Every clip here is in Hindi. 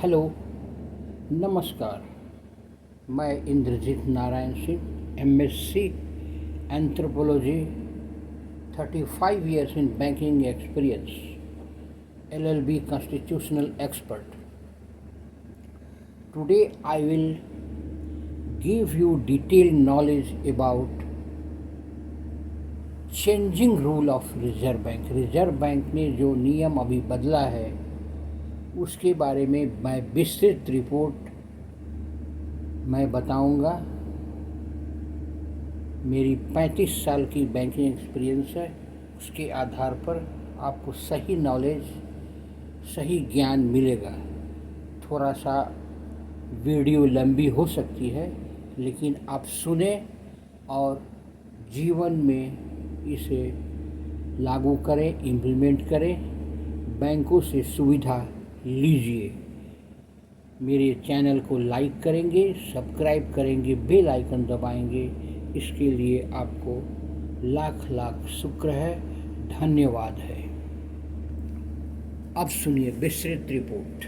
हेलो, नमस्कार। मैं Indrajeet Narayan Singh, MSc anthropology, 35 years in banking experience, LLB constitutional expert. Today I will give you detailed knowledge about changing rule of reserve bank. Reserve bank ने जो नियम अभी बदला है उसके बारे में मैं विस्तृत रिपोर्ट मैं बताऊंगा। मेरी 35 साल की बैंकिंग एक्सपीरियंस है, उसके आधार पर आपको सही नॉलेज, सही ज्ञान मिलेगा। थोड़ा सा वीडियो लंबी हो सकती है, लेकिन आप सुने और जीवन में इसे लागू करें, इम्प्लीमेंट करें, बैंकों से सुविधा लीजिए। मेरे चैनल को लाइक करेंगे, सब्सक्राइब करेंगे, बेल आइकन दबाएंगे, इसके लिए आपको लाख लाख शुक्र है, धन्यवाद है। अब सुनिए विस्तृत रिपोर्ट।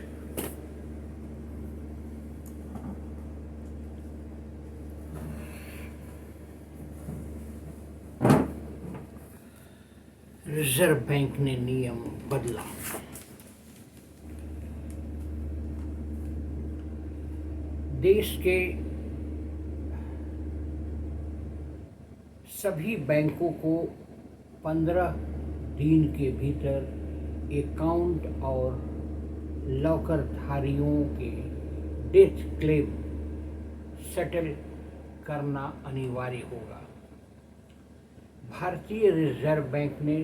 रिजर्व बैंक ने नियम बदला। देश के सभी बैंकों को 15 दिन के भीतर अकाउंट और लॉकर धारियों के डेथ क्लेम सेटल करना अनिवार्य होगा। भारतीय रिजर्व बैंक ने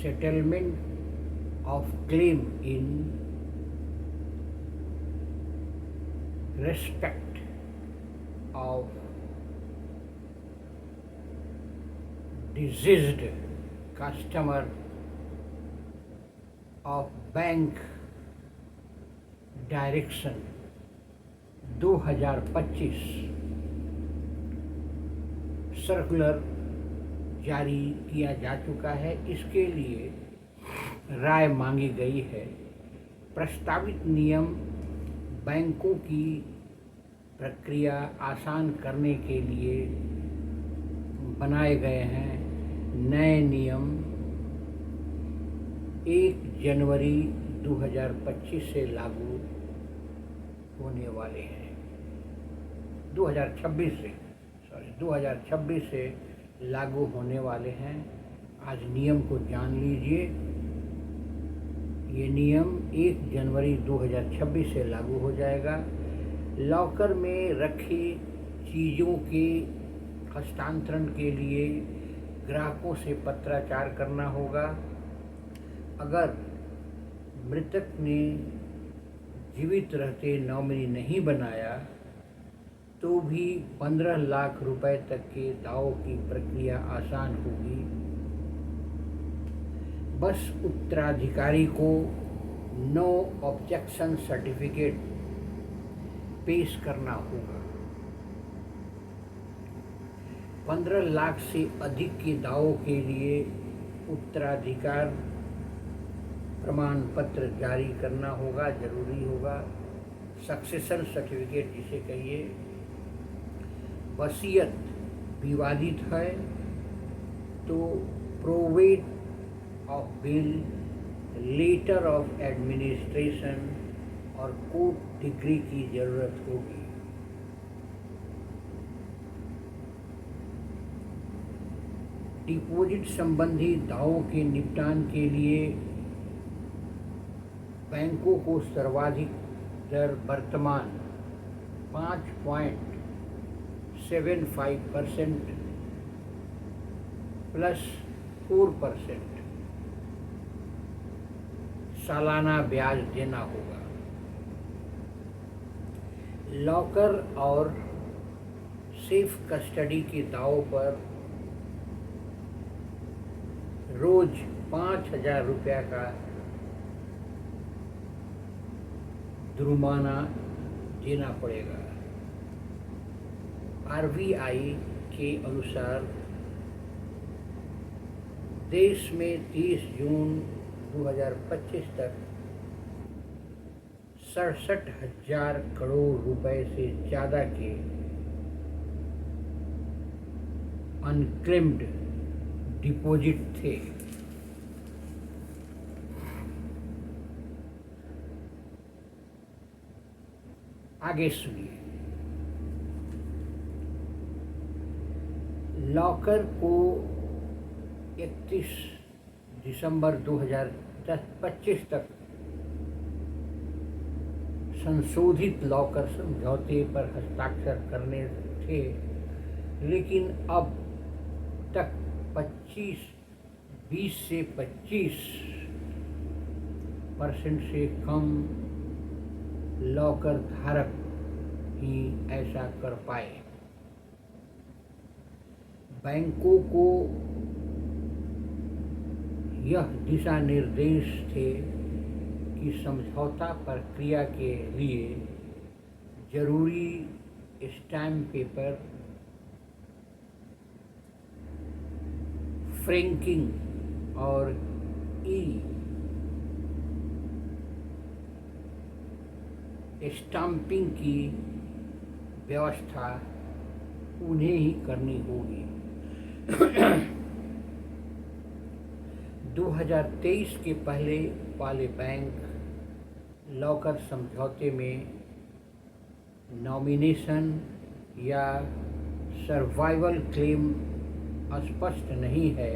settlement of claim in respect of deceased customer of bank direction 2025 circular जारी किया जा चुका है। इसके लिए राय मांगी गई है। प्रस्तावित नियम बैंकों की प्रक्रिया आसान करने के लिए बनाए गए हैं। नए नियम 1 जनवरी 2025 से लागू होने वाले हैं। 2026 से लागू होने वाले हैं। आज नियम को जान लीजिए। ये नियम 1 जनवरी 2026 से लागू हो जाएगा। लॉकर में रखी चीज़ों के हस्तांतरण के लिए ग्राहकों से पत्राचार करना होगा। अगर मृतक ने जीवित रहते नॉमिनी नहीं बनाया तो भी 15 लाख रुपए तक के दावों की प्रक्रिया आसान होगी। बस उत्तराधिकारी को नो ऑब्जेक्शन सर्टिफिकेट पेश करना होगा। 15 लाख से अधिक के दावों के लिए उत्तराधिकार प्रमाण पत्र जारी करना होगा, जरूरी होगा। सक्सेशन सर्टिफिकेट जिसे कहिए। वसीयत विवादित है तो probate of will, letter of administration और कोर्ट डिग्री की जरूरत होगी। डिपॉजिट संबंधी दावों के निपटान के लिए बैंकों को सर्वाधिक दर वर्तमान 5.75% प्लस 4% सालाना ब्याज देना होगा। लॉकर और सेफ कस्टडी के दावों पर रोज 5,000 रुपया का जुर्माना देना पड़ेगा। आरबीआई के अनुसार देश में 30 जून 2025 तक 67,000 करोड़ रुपए से ज़्यादा के अनक्लेम्ड डिपॉजिट थे। आगे सुनिए। लॉकर को 31 दिसंबर 2025 तक संशोधित लॉकर समझौते पर हस्ताक्षर करने थे, लेकिन अब तक 20 से 25% से कम लॉकर धारक ही ऐसा कर पाए। बैंकों को यह दिशा निर्देश थे कि समझौता प्रक्रिया के लिए जरूरी स्टैम्प पेपर, फ्रैंकिंग और स्टाम्पिंग की व्यवस्था उन्हें ही करनी होगी। 2023 के पहले वाले बैंक लॉकर समझौते में नॉमिनेशन या सर्वाइवल क्लेम स्पष्ट नहीं है।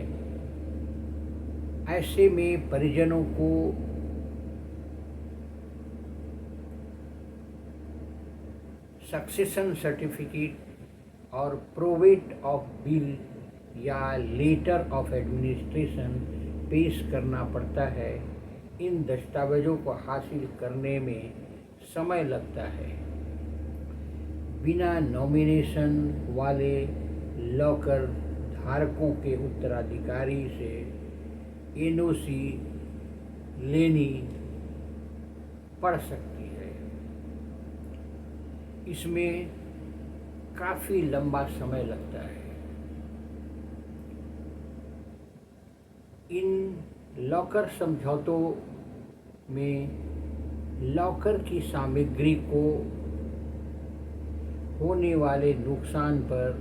ऐसे में परिजनों को सक्सेशन सर्टिफिकेट और प्रोवेट ऑफ बिल या लेटर ऑफ एडमिनिस्ट्रेशन पेश करना पड़ता है। इन दस्तावेजों को हासिल करने में समय लगता है। बिना नॉमिनेशन वाले लॉकर धारकों के उत्तराधिकारी से एनओसी लेनी पड़ सकती है। इसमें काफ़ी लंबा समय लगता है। इन लॉकर समझौतों में लॉकर की सामग्री को होने वाले नुकसान पर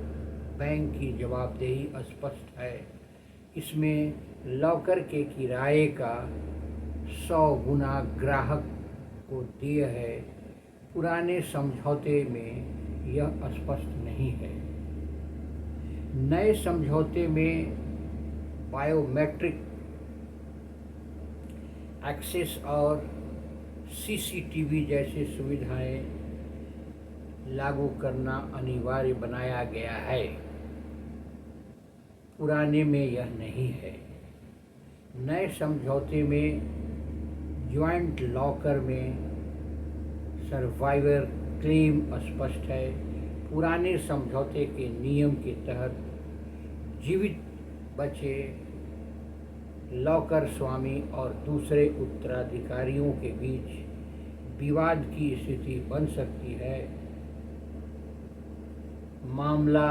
बैंक की जवाबदेही स्पष्ट है। इसमें लॉकर के किराए का 100 गुना ग्राहक को देय है। पुराने समझौते में यह स्पष्ट नहीं है। नए समझौते में बायोमेट्रिक एक्सेस और सीसीटीवी जैसी सुविधाएं लागू करना अनिवार्य बनाया गया है। पुराने में यह नहीं है। नए समझौते में ज्वाइंट लॉकर में सर्वाइवर क्लेम स्पष्ट है। पुराने समझौते के नियम के तहत जीवित बचे लॉकर स्वामी और दूसरे उत्तराधिकारियों के बीच विवाद की स्थिति बन सकती है। मामला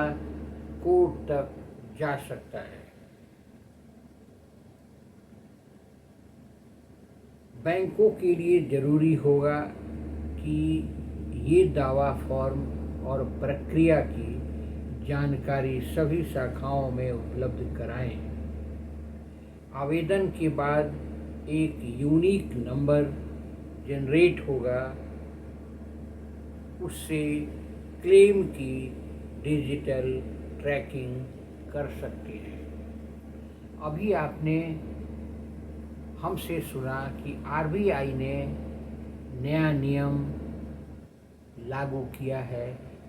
कोर्ट तक जा सकता है। बैंकों के लिए जरूरी होगा कि ये दावा फॉर्म और प्रक्रिया की जानकारी सभी शाखाओं में उपलब्ध कराएं। आवेदन के बाद एक यूनिक नंबर जनरेट होगा। उससे क्लेम की डिजिटल ट्रैकिंग कर सकते हैं। अभी आपने हमसे सुना कि आरबीआई ने नया नियम लागू किया है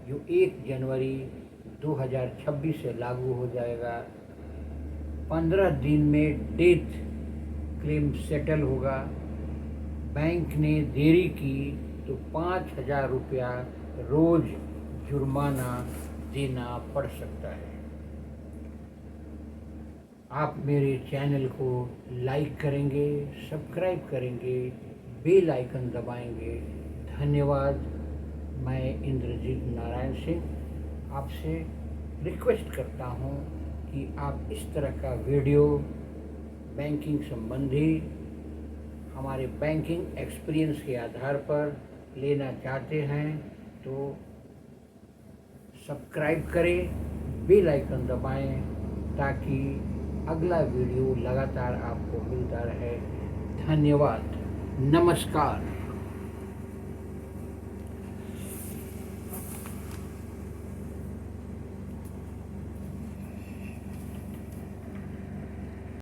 जो 1 जनवरी 2026 से लागू हो जाएगा। 15 दिन में डेथ क्लेम सेटल होगा। बैंक ने देरी की तो 5,000 रुपया रोज जुर्माना देना पड़ सकता है। आप मेरे चैनल को लाइक करेंगे, सब्सक्राइब करेंगे, बेल आइकन दबाएंगे। धन्यवाद। मैं इंद्रजीत नारायण सिंह आपसे रिक्वेस्ट करता हूं कि आप इस तरह का वीडियो बैंकिंग संबंधी हमारे बैंकिंग एक्सपीरियंस के आधार पर लेना चाहते हैं तो सब्सक्राइब करें, बेल आइकन दबाएं ताकि अगला वीडियो लगातार आपको मिलता रहे। धन्यवाद, नमस्कार।